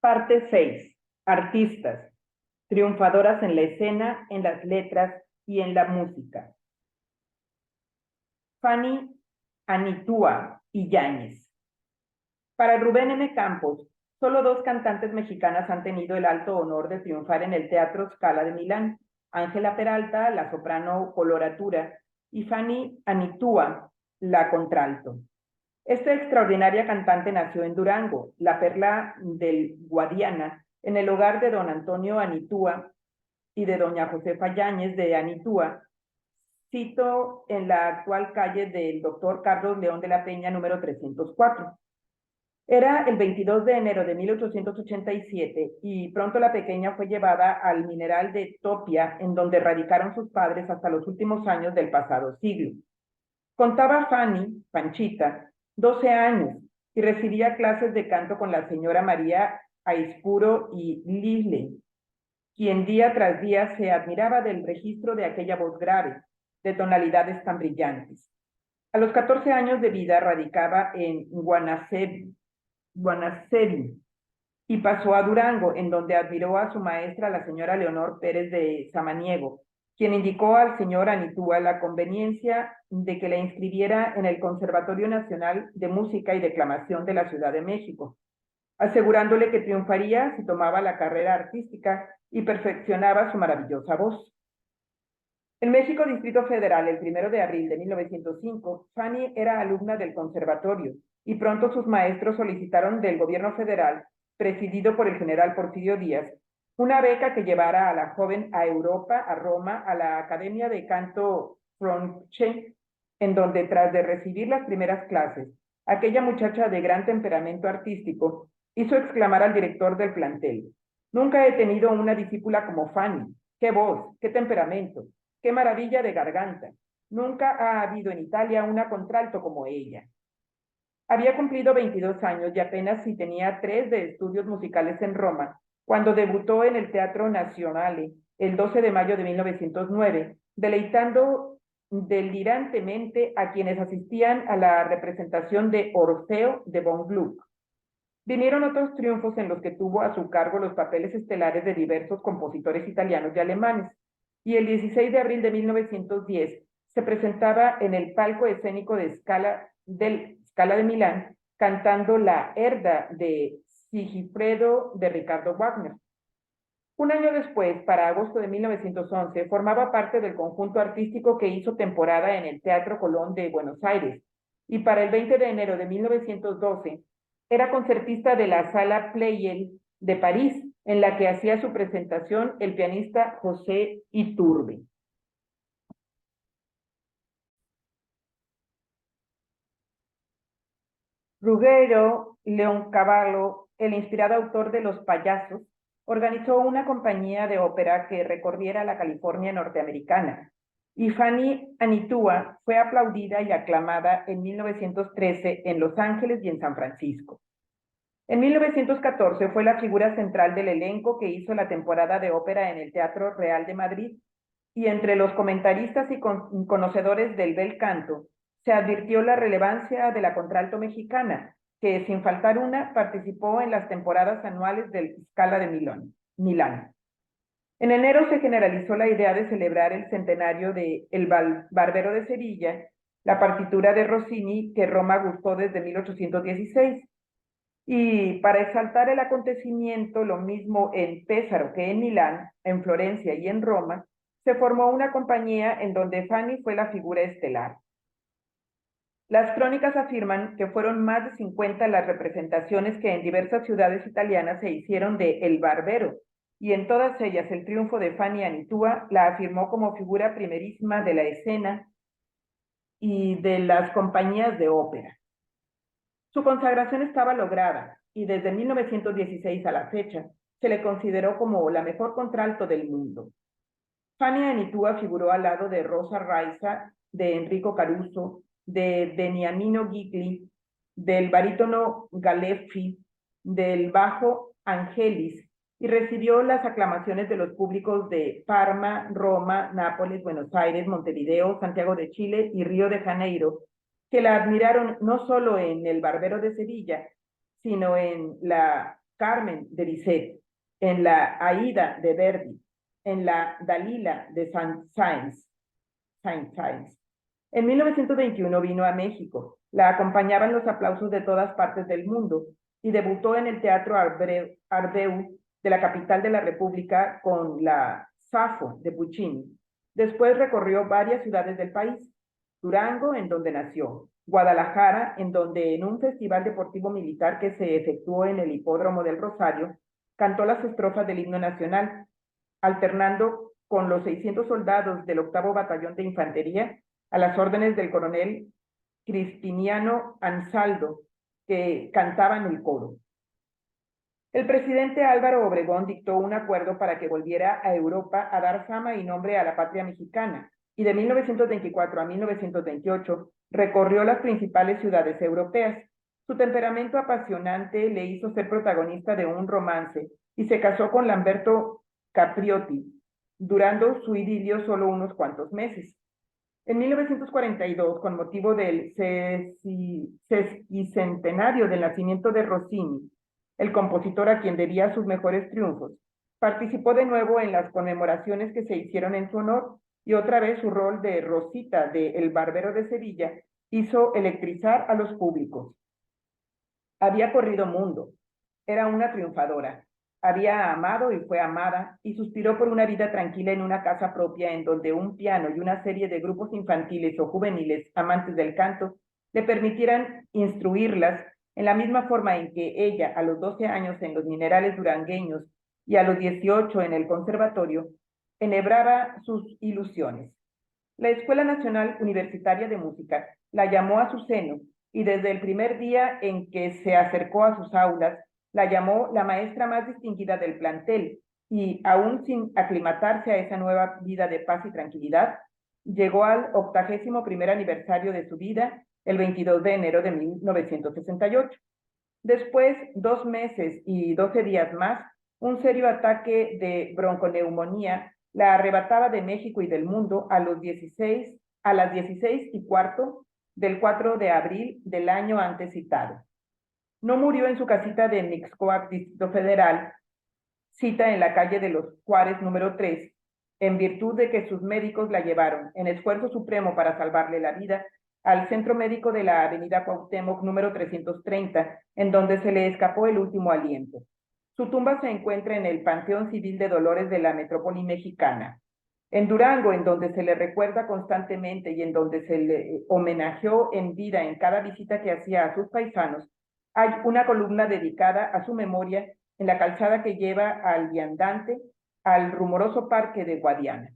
Parte 6. Artistas. Triunfadoras en la escena, en las letras y en la música. Fanny Anitúa y Yáñez. Para Rubén M. Campos, solo dos cantantes mexicanas han tenido el alto honor de triunfar en el Teatro Scala de Milán: Ángela Peralta, la soprano coloratura, y Fanny Anitúa, la contralto. Esta extraordinaria cantante nació en Durango, la perla del Guadiana, en el hogar de don Antonio Anitúa y de doña Josefa Yáñez de Anitúa, sito en la actual calle del doctor Carlos León de la Peña, número 304. Era el 22 de enero de 1887 y pronto la pequeña fue llevada al mineral de Topia, en donde radicaron sus padres hasta los últimos años del pasado siglo. Contaba Fanny, Panchita, 12 años, y recibía clases de canto con la señora María Aispuro y Lisle, quien día tras día se admiraba del registro de aquella voz grave, de tonalidades tan brillantes. A los 14 años de vida radicaba en Guanaceví y pasó a Durango, en donde admiró a su maestra, la señora Leonor Pérez de Samaniego, quien indicó al señor Anitúa la conveniencia de que la inscribiera en el Conservatorio Nacional de Música y Declamación de la Ciudad de México, asegurándole que triunfaría si tomaba la carrera artística y perfeccionaba su maravillosa voz. En México, Distrito Federal, el 1 de abril de 1905, Fanny era alumna del conservatorio y pronto sus maestros solicitaron del gobierno federal, presidido por el general Porfirio Díaz, una beca que llevara a la joven a Europa, a Roma, a la Academia de Canto Fronche, en donde tras de recibir las primeras clases, aquella muchacha de gran temperamento artístico hizo exclamar al director del plantel: «Nunca he tenido una discípula como Fanny. ¡Qué voz! ¡Qué temperamento! ¡Qué maravilla de garganta! Nunca ha habido en Italia una contralto como ella». Había cumplido 22 años y apenas si tenía 3 de estudios musicales en Roma, cuando debutó en el Teatro Nazionale el 12 de mayo de 1909, deleitando delirantemente a quienes asistían a la representación de Orfeo de von Gluck. Vinieron otros triunfos en los que tuvo a su cargo los papeles estelares de diversos compositores italianos y alemanes, y el 16 de abril de 1910 se presentaba en el palco escénico de Scala de Milán, cantando la Herda de Sigifredo de Ricardo Wagner. Un año después, para agosto de 1911, formaba parte del conjunto artístico que hizo temporada en el Teatro Colón de Buenos Aires, y para el 20 de enero de 1912 era concertista de la Sala Pleyel de París, en la que hacía su presentación el pianista José Iturbe. Ruggero Leoncavallo, el inspirado autor de Los Payasos, organizó una compañía de ópera que recorriera la California norteamericana, y Fanny Anitúa fue aplaudida y aclamada en 1913 en Los Ángeles y en San Francisco. En 1914 fue la figura central del elenco que hizo la temporada de ópera en el Teatro Real de Madrid, y entre los comentaristas y conocedores del bel canto se advirtió la relevancia de la contralto mexicana, que sin faltar una participó en las temporadas anuales del Scala de Milán. En enero se generalizó la idea de celebrar el centenario de El Barbero de Sevilla, la partitura de Rossini que Roma gustó desde 1816. Y para exaltar el acontecimiento, lo mismo en Pésaro que en Milán, en Florencia y en Roma, se formó una compañía en donde Fanny fue la figura estelar. Las crónicas afirman que fueron más de 50 las representaciones que en diversas ciudades italianas se hicieron de El Barbero, y en todas ellas el triunfo de Fanny Anitúa la afirmó como figura primerísima de la escena y de las compañías de ópera. Su consagración estaba lograda, y desde 1916 a la fecha se le consideró como la mejor contralto del mundo. Fanny Anitúa figuró al lado de Rosa Raiza, de Enrico Caruso, de Beniamino Gigli, del barítono Galeffi, del bajo Angelis, y recibió las aclamaciones de los públicos de Parma, Roma, Nápoles, Buenos Aires, Montevideo, Santiago de Chile y Río de Janeiro, que la admiraron no solo en El Barbero de Sevilla, sino en la Carmen de Bizet, en la Aída de Verdi, en la Dalila de Saint-Saëns. En 1921 vino a México. La acompañaban los aplausos de todas partes del mundo y debutó en el Teatro Arbeu de la capital de la República con la Safo de Puccini. Después recorrió varias ciudades del país. Durango, en donde nació. Guadalajara, en donde en un festival deportivo militar que se efectuó en el Hipódromo del Rosario, cantó las estrofas del himno nacional, alternando con los 600 soldados del 8º Batallón de Infantería a las órdenes del coronel Crispiniano Ansaldo, que cantaban el coro. El presidente Álvaro Obregón dictó un acuerdo para que volviera a Europa a dar fama y nombre a la patria mexicana, y de 1924 a 1928 recorrió las principales ciudades europeas. Su temperamento apasionante le hizo ser protagonista de un romance y se casó con Lamberto Capriotti, durando su idilio solo unos cuantos meses. En 1942, con motivo del sesquicentenario del nacimiento de Rossini, el compositor a quien debía sus mejores triunfos, participó de nuevo en las conmemoraciones que se hicieron en su honor y otra vez su rol de Rosita de El Barbero de Sevilla hizo electrizar a los públicos. Había corrido mundo, era una triunfadora, había amado y fue amada y suspiró por una vida tranquila en una casa propia en donde un piano y una serie de grupos infantiles o juveniles amantes del canto le permitieran instruirlas en la misma forma en que ella a los 12 años en los Minerales durangueños y a los 18 en el conservatorio enhebraba sus ilusiones. La Escuela Nacional Universitaria de Música la llamó a su seno y desde el primer día en que se acercó a sus aulas, la llamó la maestra más distinguida del plantel y, aún sin aclimatarse a esa nueva vida de paz y tranquilidad, llegó al 81º aniversario de su vida el 22 de enero de 1968. Después, 2 meses y 12 días más, un serio ataque de bronconeumonía la arrebataba de México y del mundo a las 16:15 del 4 de abril del año antes citado. No murió en su casita de Mixcoac, Distrito Federal, cita en la calle de los Juárez número 3, en virtud de que sus médicos la llevaron, en esfuerzo supremo para salvarle la vida, al centro médico de la avenida Cuauhtémoc número 330, en donde se le escapó el último aliento. Su tumba se encuentra en el Panteón Civil de Dolores de la metrópoli mexicana. En Durango, en donde se le recuerda constantemente y en donde se le homenajeó en vida en cada visita que hacía a sus paisanos, hay una columna dedicada a su memoria en la calzada que lleva al viandante al rumoroso parque de Guadiana.